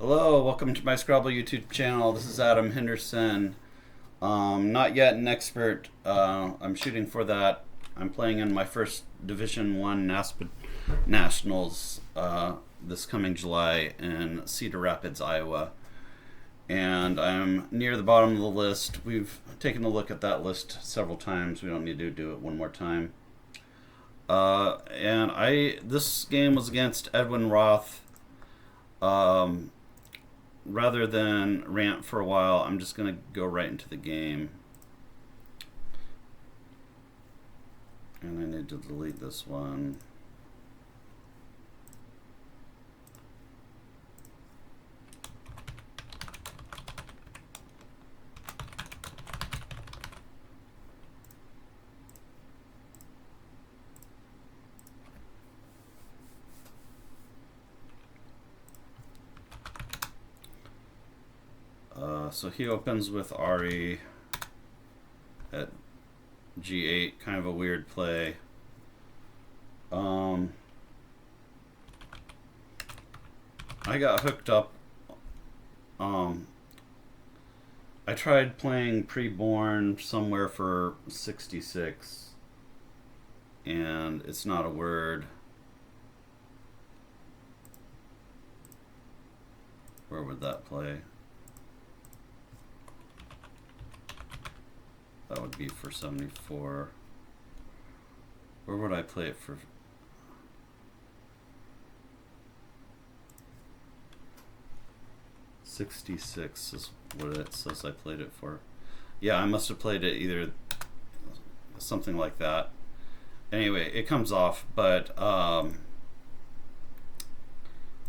Hello, welcome to my Scrabble YouTube channel. This is Adam Henderson. Not yet an expert. I'm shooting for that. I'm playing in my first Division One NASPA Nationals this coming July in Cedar Rapids, Iowa. And I'm near the bottom of the list. We've taken a look at that list several times. We don't need to do it one more time. This game was against Edwin Roth. Rather than rant for a while, I'm just going to go right into the game. And I need to delete this one. So he opens with Ari at G8, kind of a weird play. I got hooked up. I tried playing Preborn somewhere for 66, and it's not a word. Where would that play? That would be for 74. Where would I play it for? $66 is what it says I played it for. Yeah, I must have played it either something like that. Anyway, it comes off, but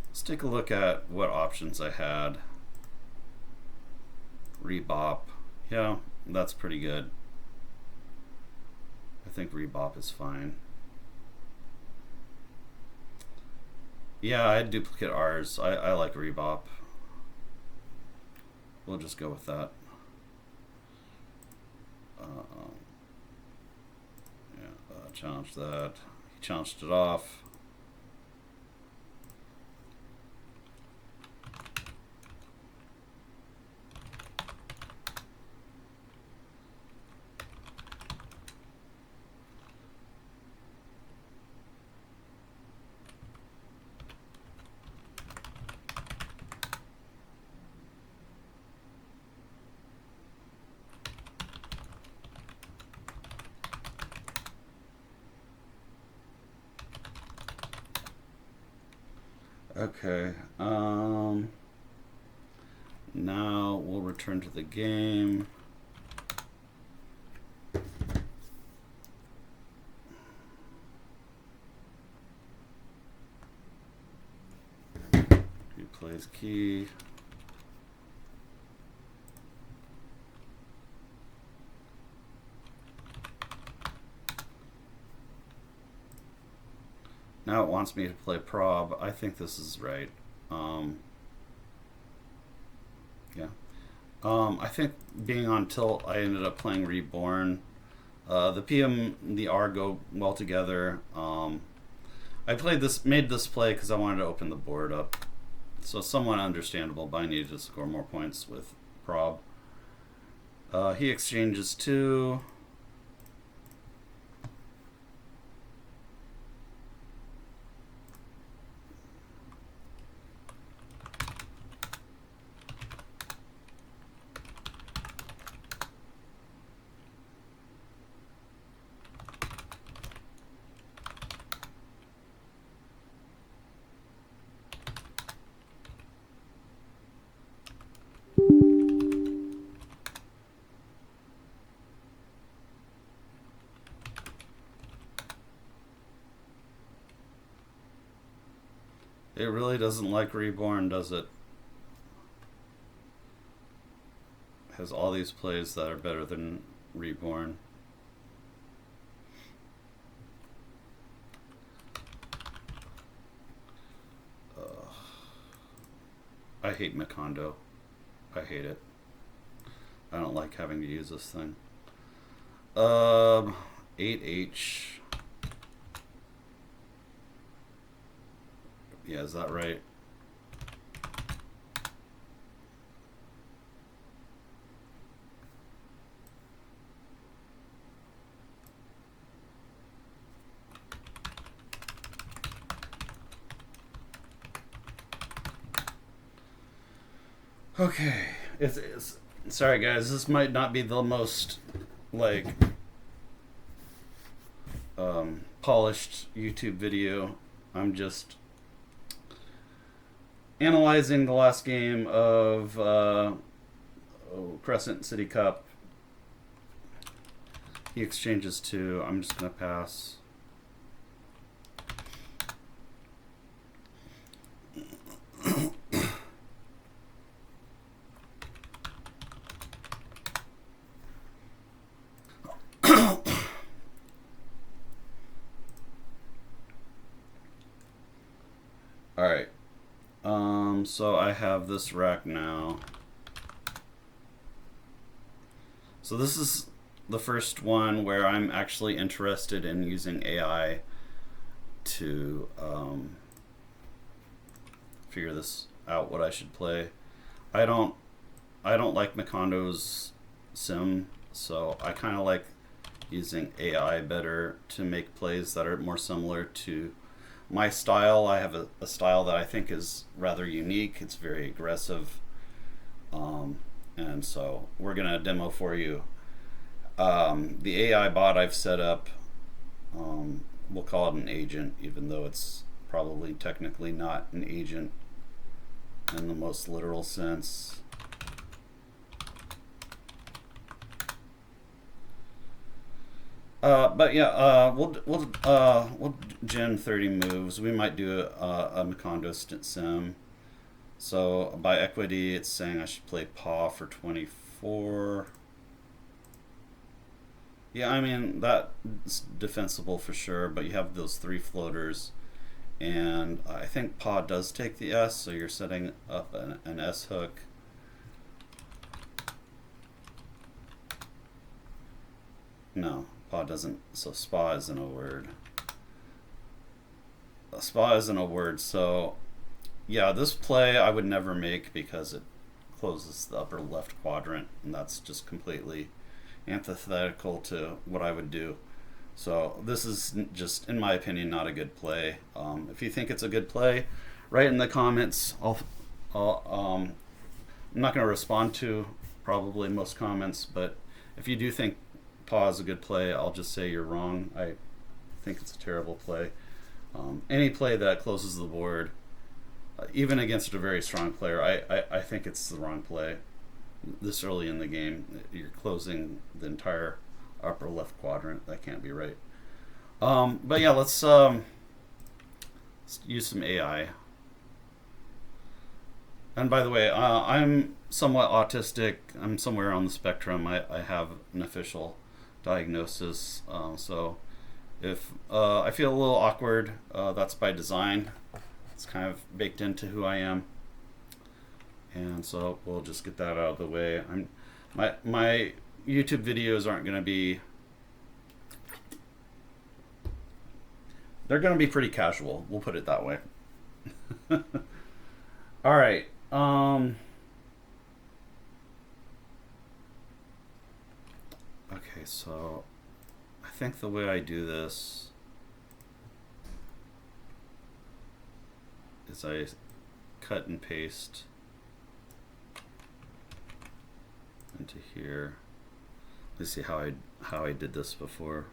let's take a look at what options I had. Rebop. Yeah, that's pretty good. I think Rebop is fine. Yeah, I had duplicate R's. I like Rebop. We'll just go with that. Challenge that. He challenged it off. Okay, now we'll return to the game. He plays key. Now it wants me to play prob. I think this is right. Yeah. I think being on tilt, I ended up playing Reborn. The PM and the R go well together. I made this play because I wanted to open the board up. So somewhat understandable, but I needed to score more points with prob. He exchanges 2. It really doesn't like Reborn, does it? Has all these plays that are better than Reborn. I hate Macondo. I hate it. I don't like having to use this thing. 8H. Yeah, is that right? Okay, it's sorry guys. This might not be the most like polished YouTube video. I'm just analyzing the last game of Crescent City Cup. He exchanges two. I'm just gonna pass. All right. So I have this rack now. So this is the first one where I'm actually interested in using AI to figure this out, what I should play. I don't like Makondo's sim, so I kind of like using AI better to make plays that are more similar to my style. I have a style that I think is rather unique. It's very aggressive, and so we're gonna demo for you. The AI bot I've set up, we'll call it an agent, even though it's probably technically not an agent in the most literal sense. But yeah, we'll gen 30 moves. We might do a Macondo sim. So by equity, it's saying I should play paw for 24. Yeah, I mean that's defensible for sure. But you have those three floaters, and I think paw does take the S. So you're setting up an S hook. No. Paw doesn't, so spa isn't a word. Spa isn't a word, so yeah, this play I would never make because it closes the upper left quadrant, and that's just completely antithetical to what I would do. So this is just, in my opinion, not a good play. If you think it's a good play, write in the comments. I'm not going to respond to probably most comments, but if you do think paw is a good play, I'll just say you're wrong. I think it's a terrible play. Any play that closes the board, even against a very strong player, I think it's the wrong play. This early in the game, you're closing the entire upper left quadrant. That can't be right. But yeah, let's use some AI. And by the way, I'm somewhat autistic. I'm somewhere on the spectrum. I have an official diagnosis, so if I feel a little awkward, that's by design. It's kind of baked into who I am, and so we'll just get that out of the way. My YouTube videos aren't going to be, they're going to be pretty casual, we'll put it that way. All right, okay, so I think the way I do this is I cut and paste into here. Let's see how I did this before.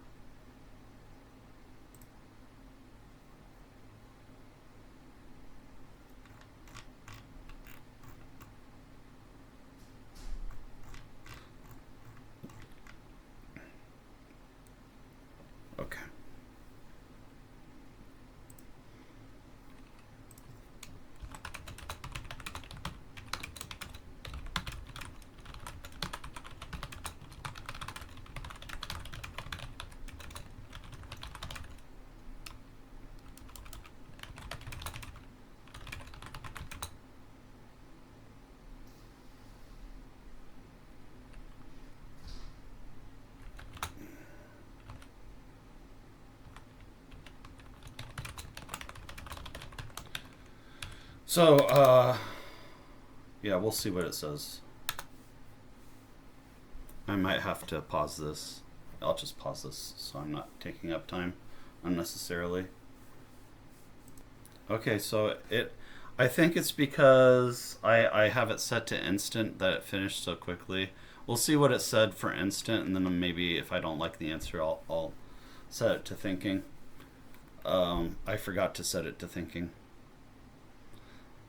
Okay. So, yeah, we'll see what it says. I might have to pause this. I'll just pause this so I'm not taking up time unnecessarily. Okay, so I think it's because I have it set to instant that it finished so quickly. We'll see what it said for instant, and then maybe if I don't like the answer, I'll set it to thinking. I forgot to set it to thinking.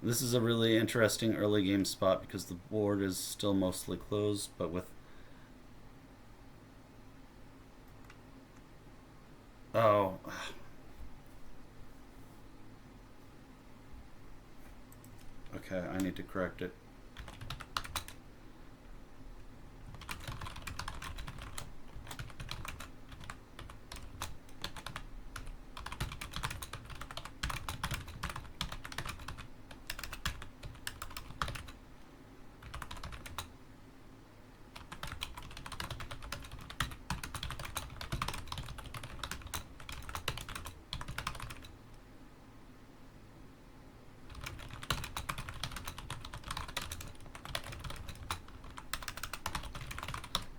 This is a really interesting early game spot because the board is still mostly closed, but with... Oh. Okay, I need to correct it.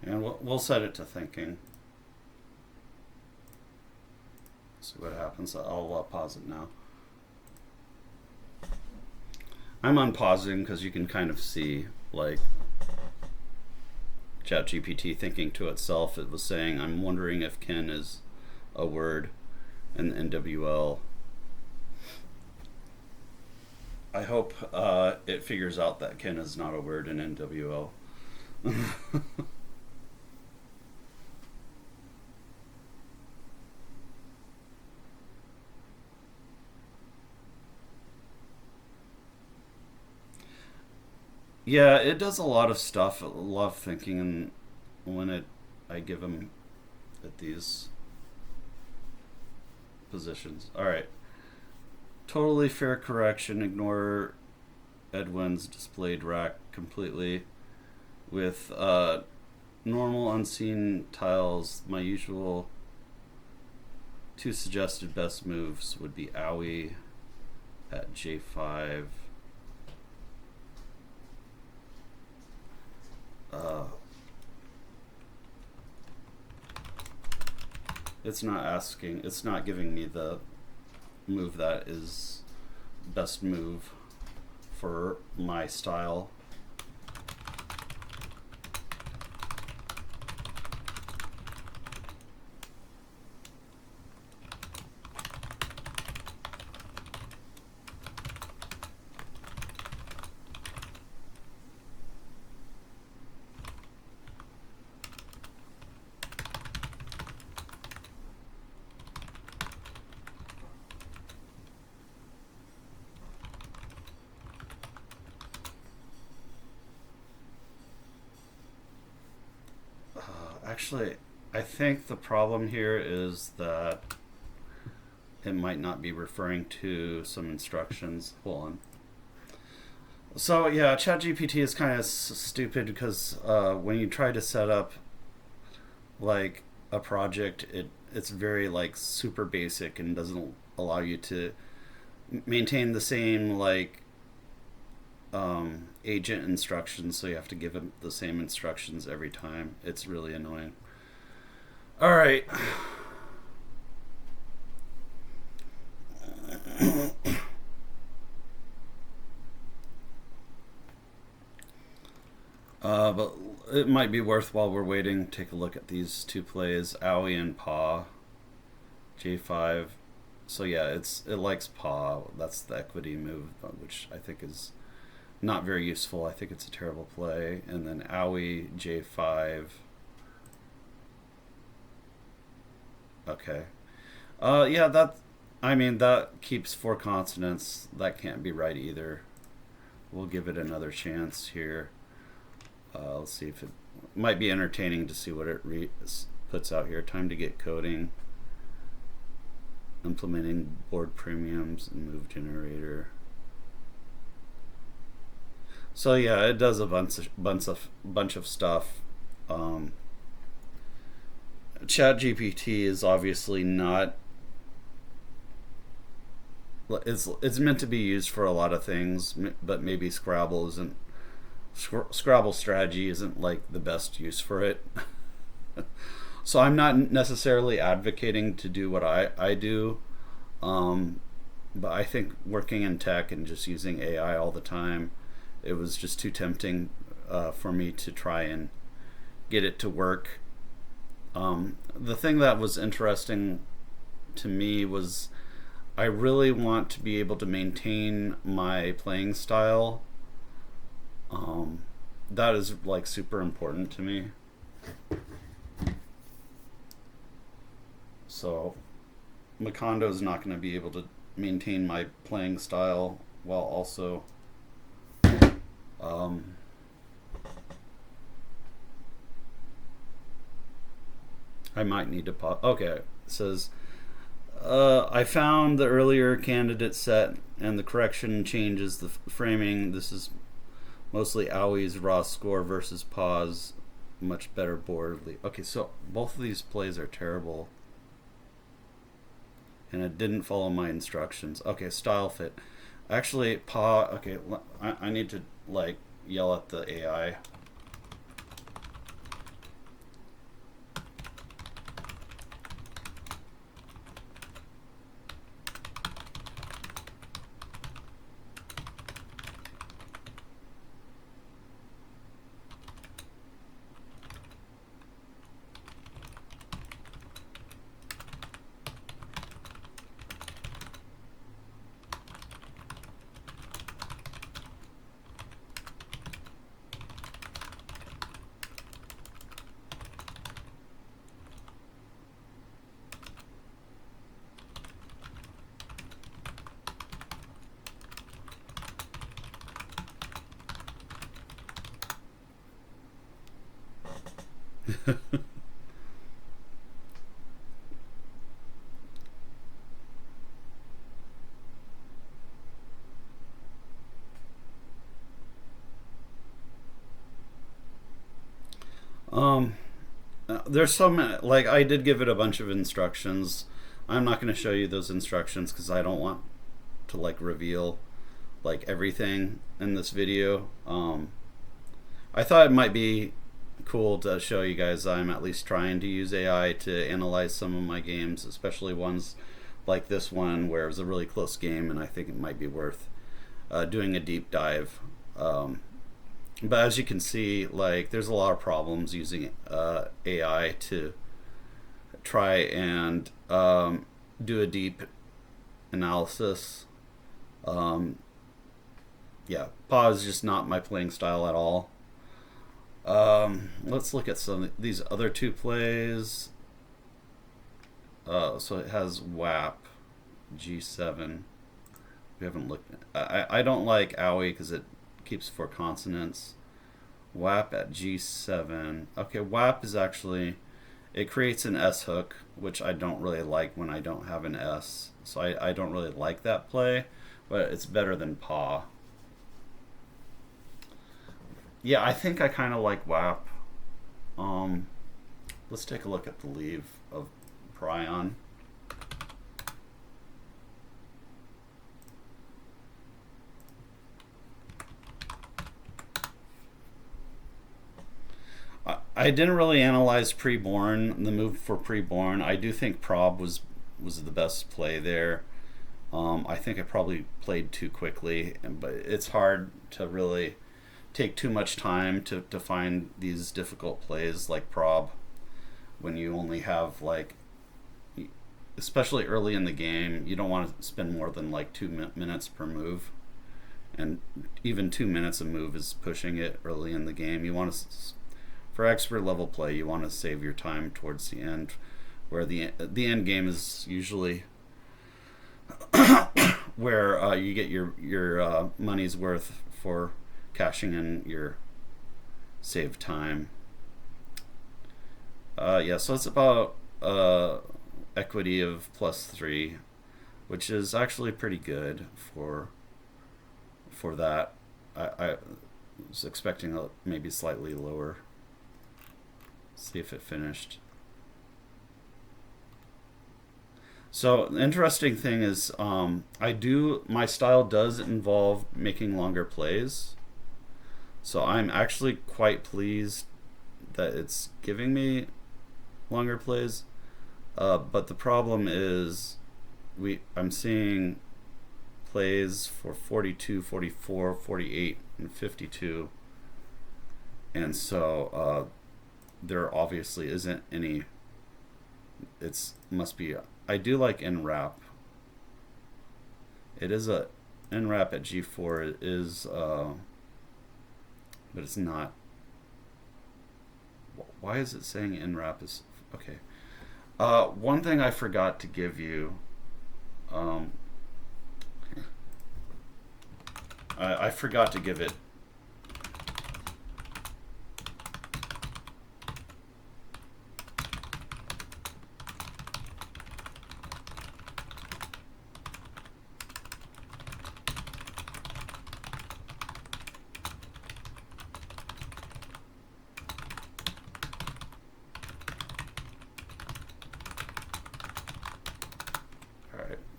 And we'll set it to thinking. See what happens. I'll pause it now. I'm unpausing because you can kind of see, like, ChatGPT thinking to itself. It was saying, I'm wondering if kin is a word in NWL. I hope it figures out that kin is not a word in NWL. Yeah, it does a lot of stuff, a lot of thinking, and when I give him at these positions. All right, totally fair correction. Ignore Edwin's displayed rack completely with normal unseen tiles. My usual two suggested best moves would be owie at J5. It's not giving me the move that is best move for my style. Actually, I think the problem here is that it might not be referring to some instructions. Hold on. So yeah, ChatGPT is kind of stupid because when you try to set up like a project, it's very like super basic and doesn't allow you to maintain the same like agent instructions, so you have to give it the same instructions every time. It's really annoying. All right. But it might be worth while we're waiting. Take a look at these two plays, owie and paw, J5. So yeah, it likes paw. That's the equity move, which I think is not very useful. I think it's a terrible play. And then owie, J5. Okay. Yeah, that keeps four consonants. That can't be right either. We'll give it another chance here. Let's see if it might be entertaining to see what it puts out here. Time to get coding. Implementing board premiums and move generator. So yeah, it does a bunch of stuff. ChatGPT is obviously not. It's meant to be used for a lot of things, but maybe Scrabble isn't. Scrabble strategy isn't like the best use for it. So I'm not necessarily advocating to do what I do. but I think working in tech and just using AI all the time, it was just too tempting for me to try and get it to work. The thing that was interesting to me was I really want to be able to maintain my playing style. That is like super important to me. So Macondo is not going to be able to maintain my playing style while also um, I might need to pause. Okay, it says I found the earlier candidate set and the correction changes the framing. This is mostly Owie's raw score versus pause. Much better board. Okay, so both of these plays are terrible. And it didn't follow my instructions. Okay, style fit. Actually, okay, I need to like yell at the AI. um, there's some like I did give it a bunch of instructions. I'm not going to show you those instructions because I don't want to like reveal like everything in this video. I thought it might be cool to show you guys I'm at least trying to use AI to analyze some of my games, especially ones like this one where it was a really close game and I think it might be worth doing a deep dive. But as you can see, like there's a lot of problems using AI to try and do a deep analysis. Yeah, paw is just not my playing style at all. Let's look at some of these other two plays. So it has WAP, G7. We haven't looked at, I don't like OWI because it keeps four consonants. WAP at G7. Okay, WAP is actually, it creates an S hook, which I don't really like when I don't have an S. So I don't really like that play, but it's better than paw. Yeah, I think I kind of like WAP. Let's take a look at the leave of Prion. I didn't really analyze Preborn, the move for Preborn. I do think Prob was the best play there. I think I probably played too quickly, but it's hard to really take too much time to find these difficult plays like Prob when you only have like, especially early in the game, you don't want to spend more than like 2 minutes per move, and even 2 minutes a move is pushing it early in the game. You want to, for expert level play, you want to save your time towards the end, where the end game is usually where you get your money's worth for cashing in your save time. Yeah, so it's about equity of +3, which is actually pretty good for that. I was expecting maybe slightly lower. See if it finished. So the interesting thing is, my style does involve making longer plays. So I'm actually quite pleased that it's giving me longer plays. But the problem is, I'm seeing plays for 42, 44, 48, and 52. And so there obviously isn't any. It's must be. I do like NRAP. It is a NRAP at G4 is, but it's not. Why is it saying NRAP is okay? One thing I forgot to give you. I forgot to give it.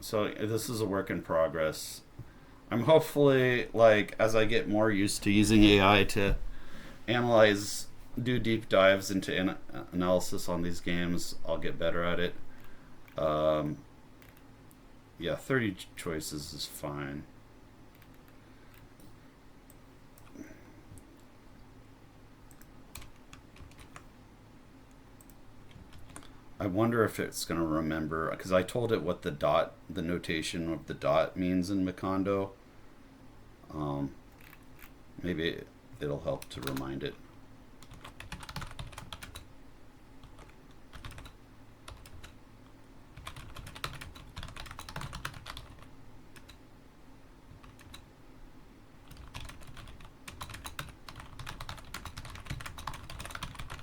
So this is a work in progress. I'm hopefully, like, as I get more used to using AI to analyze, do deep dives into analysis on these games, I'll get better at it. Yeah, 30 choices is fine. I wonder if it's going to remember, because I told it what the notation of the dot means in Macondo. Maybe it'll help to remind it.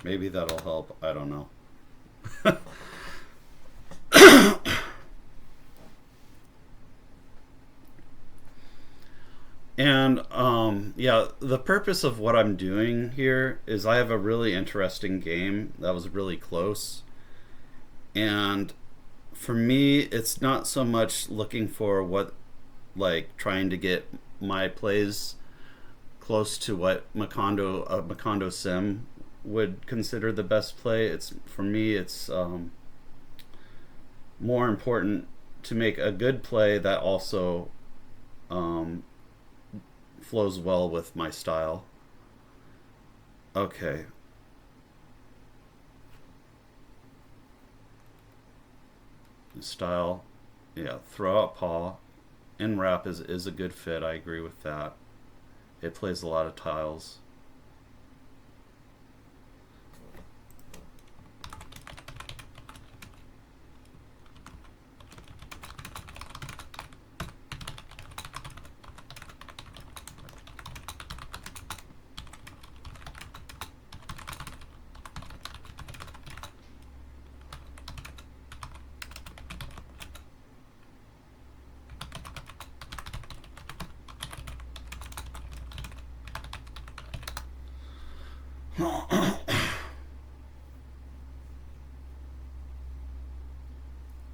Maybe that'll help. I don't know. And yeah, the purpose of what I'm doing here is I have a really interesting game that was really close. And for me, it's not so much looking for what, like, trying to get my plays close to what Macondo Sim would consider the best play. It's, for me, it's more important to make a good play that also flows well with my style. Okay. Style. Yeah, throw out paw. NRAP is a good fit. I agree with that. It plays a lot of tiles.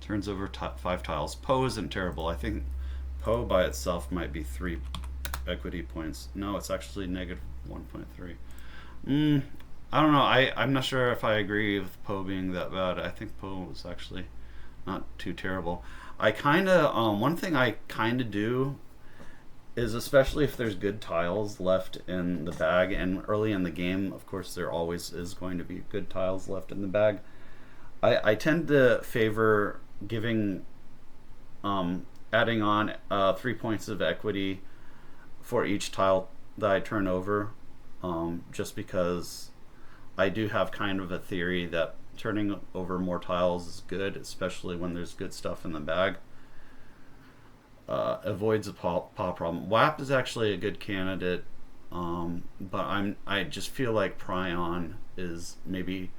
Turns over 5 tiles. Poe isn't terrible. I think Poe by itself might be 3 equity points. No, it's actually negative 1.3. I don't know. I'm not sure if I agree with Poe being that bad. I think Poe was actually not too terrible. I kind of, one thing I kind of do is, especially if there's good tiles left in the bag, and early in the game, of course, there always is going to be good tiles left in the bag. I tend to favor giving, adding on 3 points of equity for each tile that I turn over, just because I do have kind of a theory that turning over more tiles is good, especially when there's good stuff in the bag. Avoids a paw problem. WAP is actually a good candidate, but I just feel like Prion is maybe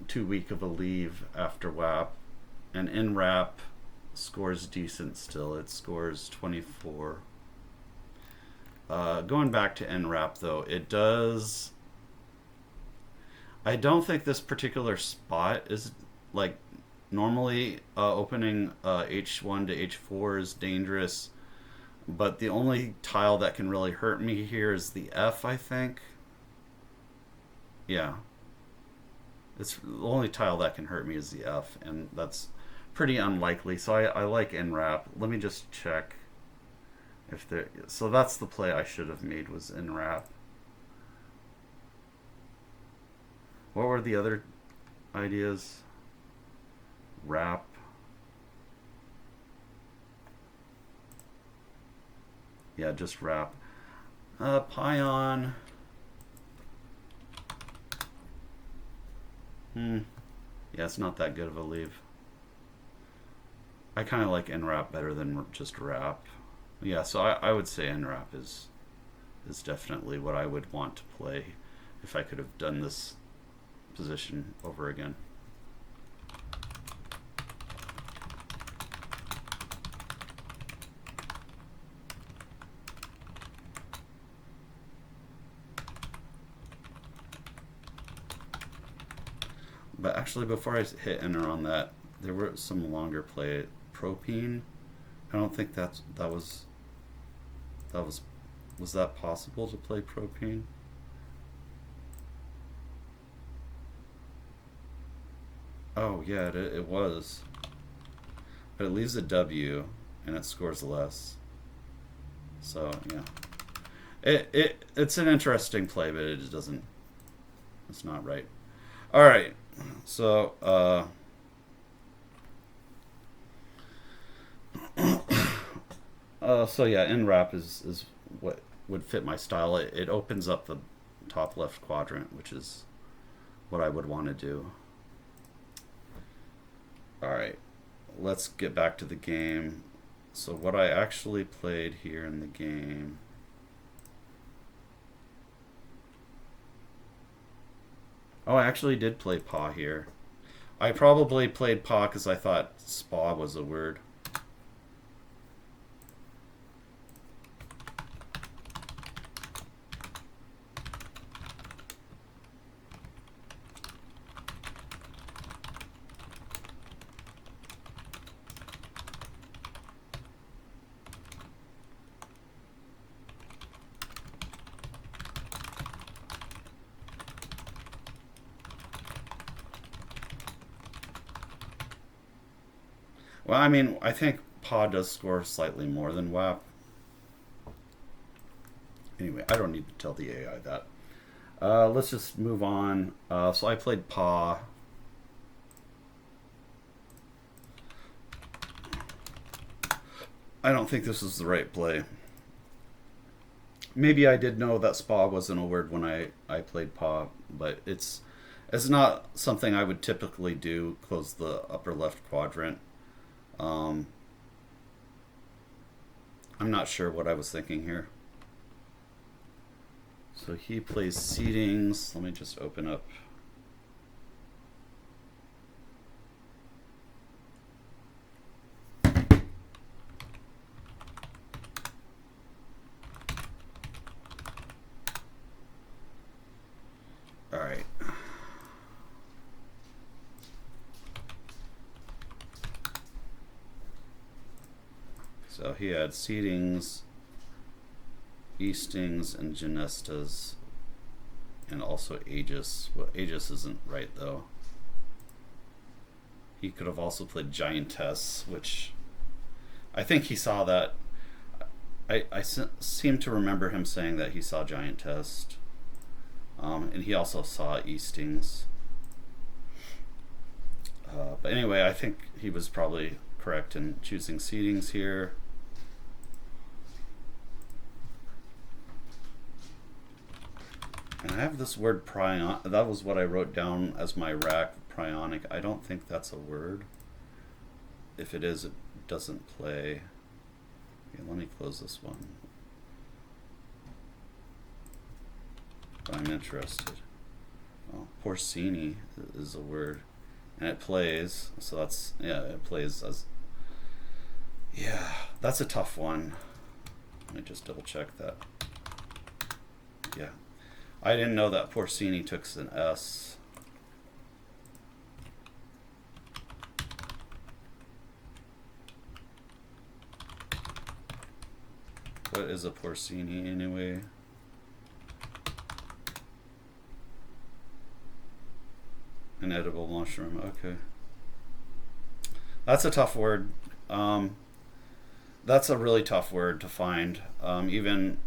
too weak of a leave after WAP, and NRAP scores decent still. It scores 24. Going back to NRAP though, it does. I don't think this particular spot is, like, normally opening H1 to H4 is dangerous, but the only tile that can really hurt me here is the F, I think. Yeah. It's the only tile that can hurt me is the F, and that's pretty unlikely. So I like NRAP. Let me just check if there. So that's the play I should have made, was NRAP. What were the other ideas? Wrap. Yeah, just wrap. Pion. Yeah, it's not that good of a leave. I kind of like NRAP better than just wrap. Yeah, so I would say NRAP is definitely what I would want to play if I could have done this position over again. But actually, before I hit enter on that, there were some longer play. Propene. I don't think that was that possible to play propene? Oh yeah, it was. But it leaves a W and it scores less. So yeah, it's an interesting play, but it doesn't. It's not right. All right, so so yeah, NRAP is what would fit my style. It opens up the top left quadrant, which is what I would want to do. All right, let's get back to the game. So what I actually played here in the game. Oh, I actually did play paw here. I probably played paw because I thought spa was a word. Well, I mean, I think paw does score slightly more than WAP. Anyway, I don't need to tell the AI that. Let's just move on. So I played paw. I don't think this is the right play. Maybe I did know that spa wasn't a word when I played paw, but it's not something I would typically do. Close the upper left quadrant. I'm not sure what I was thinking here. So he plays seedings. Let me just open up. All right. So he had seedings, Eastings, and Genestas, and also Aegis. Well, Aegis isn't right, though. He could have also played Giantess, which I think he saw that. I seem to remember him saying that he saw Giantess. And he also saw Eastings. But anyway, I think he was probably correct in choosing seedings here. And I have this word prion. That was what I wrote down as my rack, prionic. I don't think that's a word. If it is, it doesn't play. Okay, let me close this one. I'm interested. Oh, porcini is a word. And it plays. So that's, yeah, it plays as. Yeah, that's a tough one. Let me just double check that. Yeah. I didn't know that porcini took an S. What is a porcini anyway? An edible mushroom, okay. That's a tough word. That's a really tough word to find. Even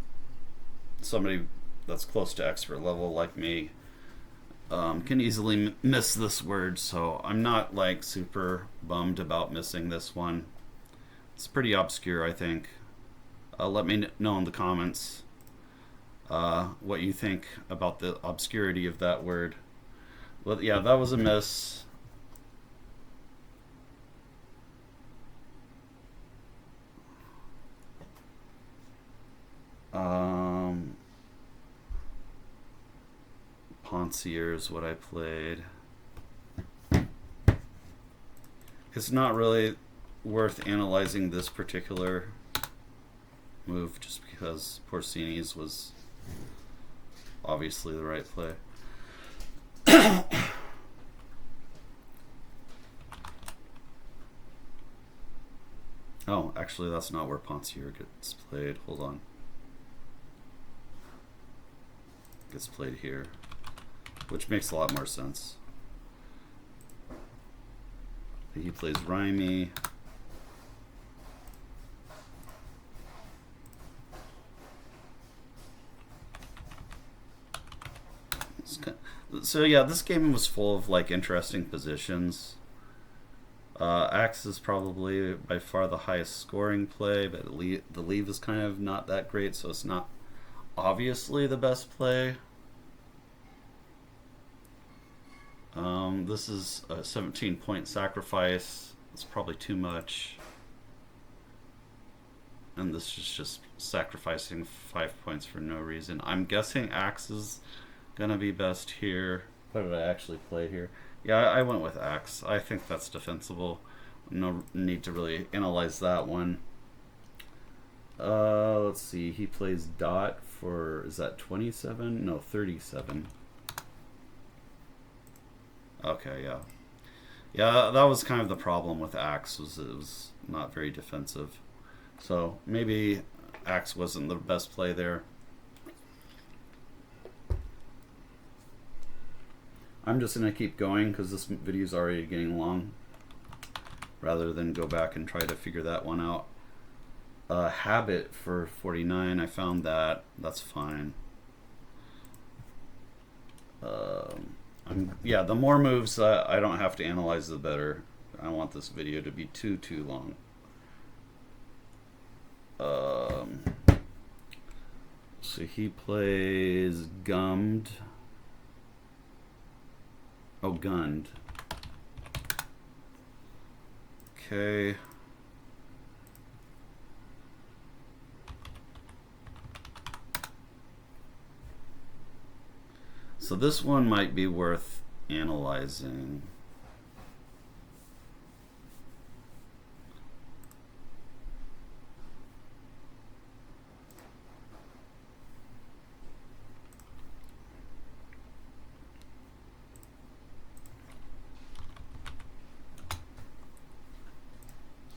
somebody that's close to expert level like me can easily miss this word, so I'm not like super bummed about missing this one. It's pretty obscure, I think. Let me know in the comments what you think about the obscurity of that word. Well, yeah, that was a miss. Poncier is what I played. It's not really worth analyzing this particular move just because Porcini's was obviously the right play. Oh, actually that's not where Poncier gets played. Hold on. Gets played here, which makes a lot more sense. He plays Rhymy. So yeah, this game was full of like interesting positions. Axe is probably by far the highest scoring play, but the leave is kind of not that great, so it's not obviously the best play. This is a 17-point sacrifice. It's probably too much. And this is just sacrificing 5 points for no reason. I'm guessing Axe is gonna be best here. What did I actually play here? Yeah, I went with Axe. I think that's defensible. No need to really analyze that one. Let's see. He plays Dot for, is that 27? No, 37. Okay, yeah. Yeah, that was kind of the problem with Axe, was it was not very defensive. So maybe Axe wasn't the best play there. I'm just going to keep going because this video is already getting long, rather than go back and try to figure that one out. Habit for 49, I found that. That's fine. Yeah, the more moves I don't have to analyze, the better. I don't want this video to be too long. So he plays Gummed. Oh, Gunned. Okay. So this one might be worth analyzing.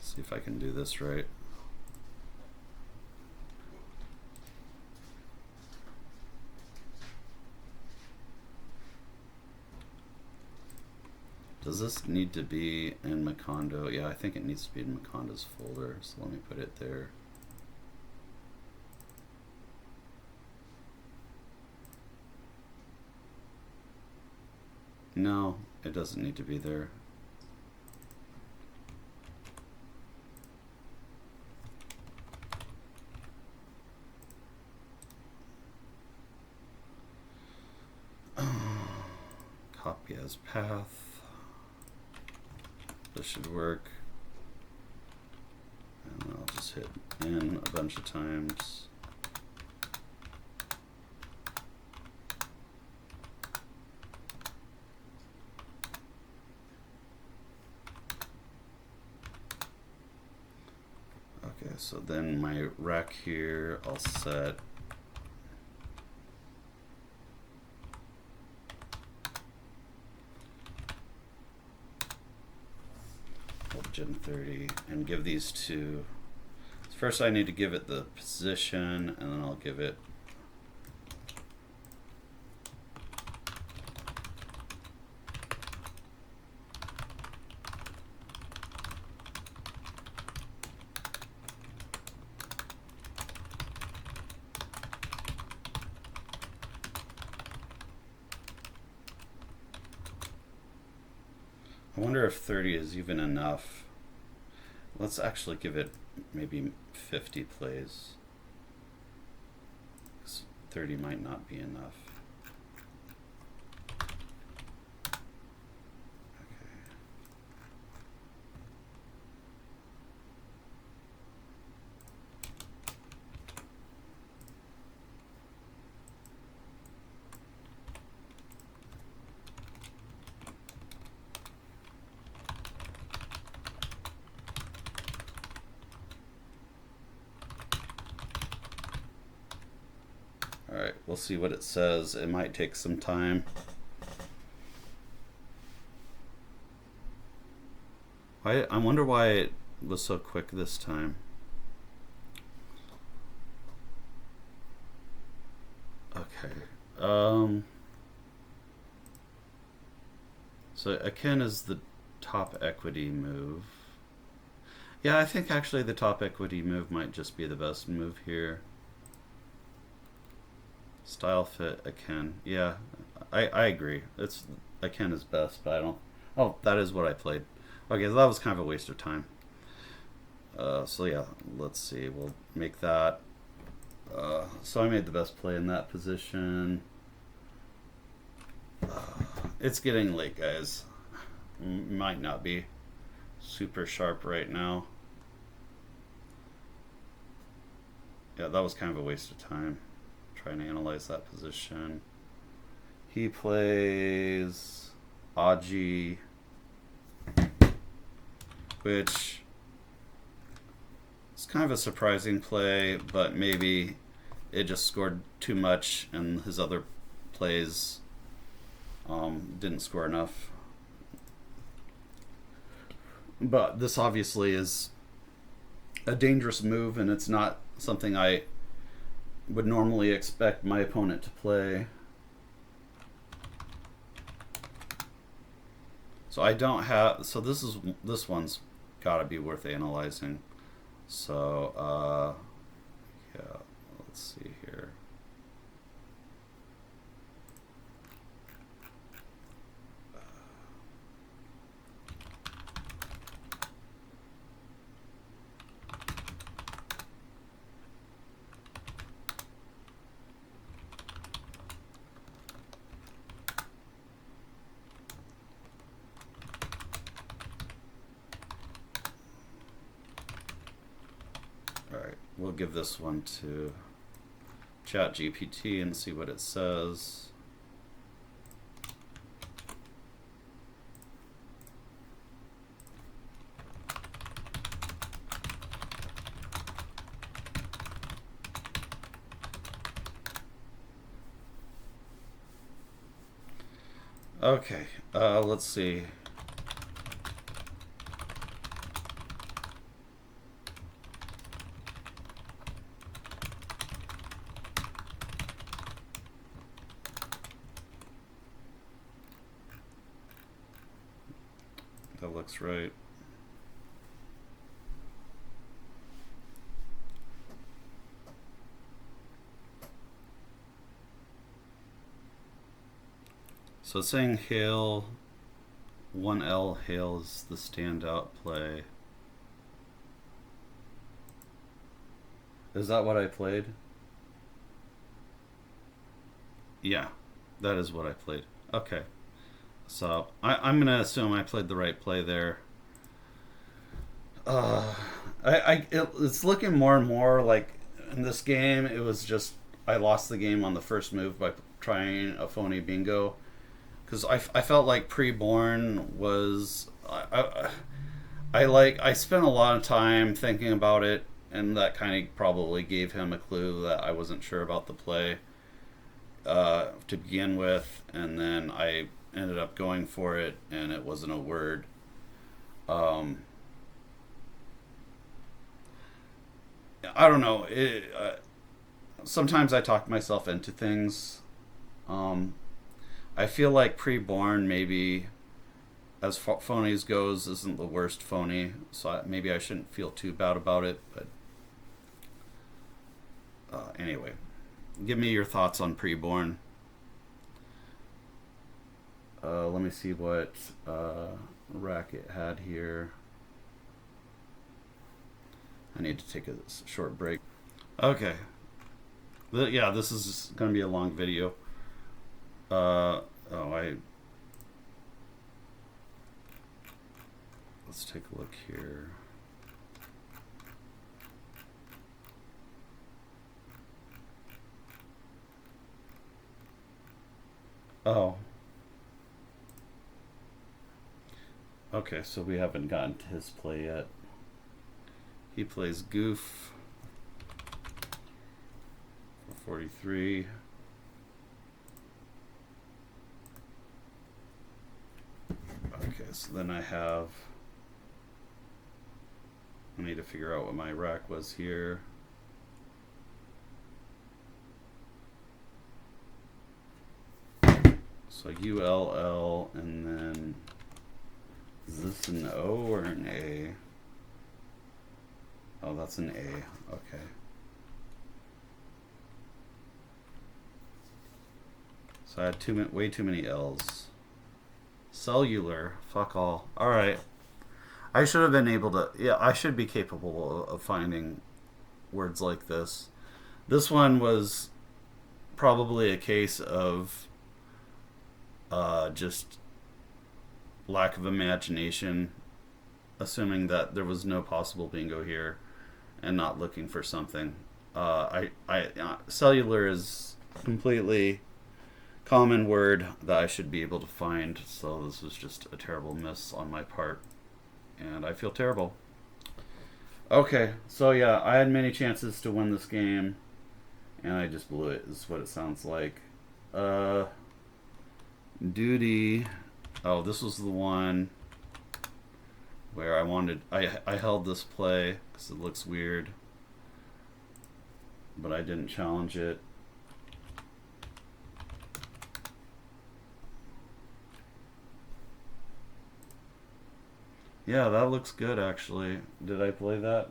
See if I can do this right. Does this need to be in Macondo? Yeah, I think it needs to be in Macondo's folder, so let me put it there. No, it doesn't need to be there. Copy as path. This should work. And I'll just hit N a bunch of times. Okay, so then my rec here, I'll set Gen 30 and give these two. First I need to give it the position, and then I'll give it I wonder if 30 is even enough. Let's actually give it maybe 50 plays. 30 might not be enough. Alright, we'll see what it says. It might take some time. I wonder why it was so quick this time. Okay. So Akin is the top equity move. Yeah, I think actually the top equity move might just be the best move here. Style fit Akin. Yeah, I agree. It's Akin is best, but I don't. Oh, that is what I played. Okay, that was kind of a waste of time. So yeah, let's see. We'll make that. So I made the best play in that position. It's getting late, guys. Might not be super sharp right now. Yeah, that was kind of a waste of time trying to analyze that position. He plays Aji, which is kind of a surprising play, but maybe it just scored too much and his other plays didn't score enough. But this obviously is a dangerous move, and it's not something I would normally expect my opponent to play. So I don't have. So this one's got to be worth analyzing. So yeah, let's see here. Alright, we'll give this one to ChatGPT and see what it says. Okay, let's see. That looks right. So it's saying Hail, 1L Hail is the standout play. Is that what I played? Yeah, that is what I played. Okay. So I'm going to assume I played the right play there. It's looking more and more like in this game, it was just I lost the game on the first move by trying a phony bingo. Because I felt like Preborn was I spent a lot of time thinking about it, and that kind of probably gave him a clue that I wasn't sure about the play to begin with, and then I ended up going for it, and it wasn't a word. I don't know. Sometimes I talk myself into things. I feel like Preborn maybe, as phonies goes, isn't the worst phony, so maybe I shouldn't feel too bad about it. But anyway, give me your thoughts on Preborn. Let me see what racket had here. I need to take a short break. Okay. Yeah, this is going to be a long video. Let's take a look here. Oh. Okay, so we haven't gotten to his play yet. He plays Goof for 43. Okay, so then I need to figure out what my rack was here. So ULL, and then is this an O or an A? Oh, that's an A. Okay. So I had way too many L's. Cellular, fuck all. All right. I should have been able to. Yeah, I should be capable of finding words like this. This one was probably a case of just lack of imagination, assuming that there was no possible bingo here, and not looking for something. Cellular is completely common word that I should be able to find, so this was just a terrible miss on my part, and I feel terrible. Okay, so yeah, I had many chances to win this game, and I just blew it, is what it sounds like. Duty. Oh, this was the one where I held this play because it looks weird, but I didn't challenge it. Yeah, that looks good actually. Did I play that?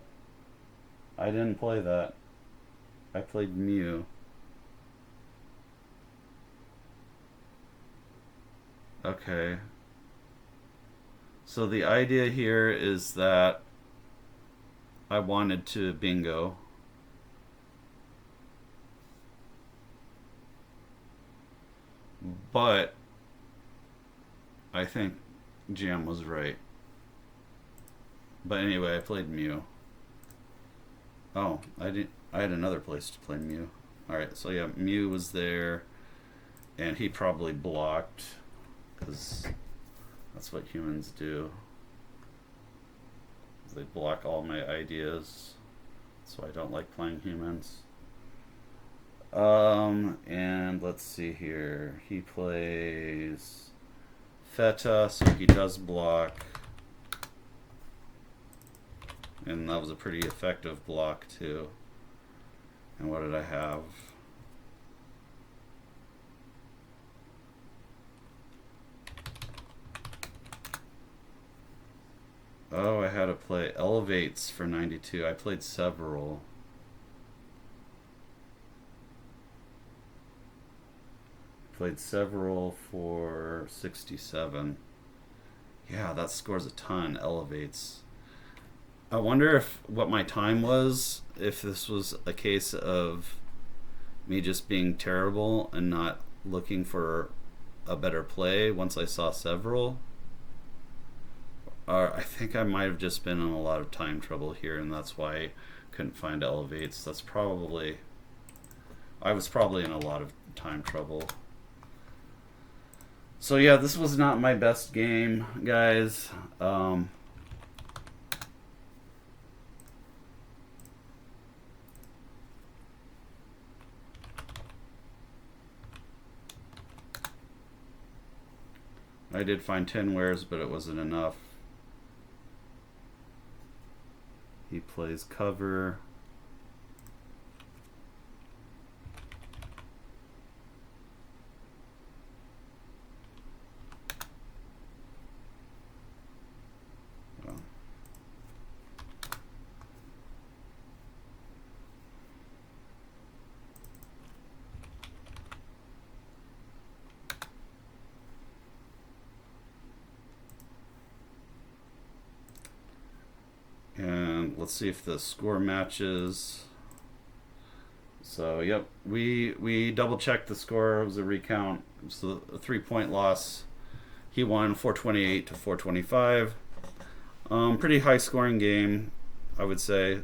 I didn't play that. I played Mew. Okay. So the idea here is that I wanted to bingo. But I think Jam was right. But anyway, I played Mew. Oh, I had another place to play Mew. Alright, so yeah, Mew was there, and he probably blocked, because that's what humans do. They block all my ideas, so I don't like playing humans. And let's see here. He plays Feta, so he does block. And that was a pretty effective block too. And what did I have? Oh, I had to play Elevates for 92. I played several. Played several for 67. Yeah, that scores a ton. Elevates. I wonder if what my time was, if this was a case of me just being terrible and not looking for a better play once I saw several. I think I might have just been in a lot of time trouble here, and that's why I couldn't find Elevates. I was probably in a lot of time trouble. So yeah, this was not my best game, guys. I did find 10 wares, but it wasn't enough. He plays cover. let's see if the score matches. So yep, we double checked the score. It was a recount. It was a 3-point loss. He won 428 to 425. Pretty high scoring game, I would say,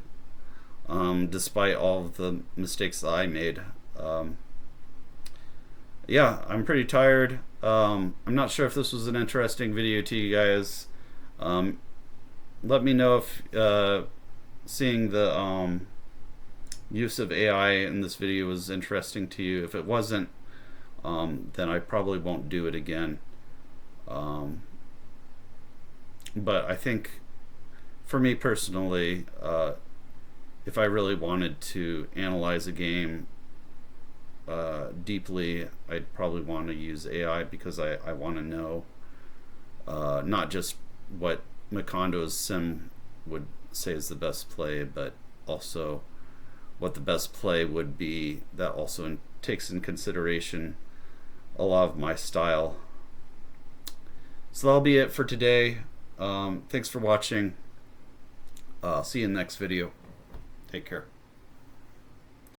despite all of the mistakes that I made. Yeah, I'm pretty tired. I'm not sure if this was an interesting video to you guys. Let me know if seeing the use of AI in this video was interesting to you. If it wasn't, then I probably won't do it again. But I think for me personally, if I really wanted to analyze a game deeply, I'd probably want to use AI, because I want to know not just what Makondo's sim would say is the best play, but also what the best play would be that also takes in consideration a lot of my style. So that'll be it for today. Thanks for watching. See you in the next video. Take care.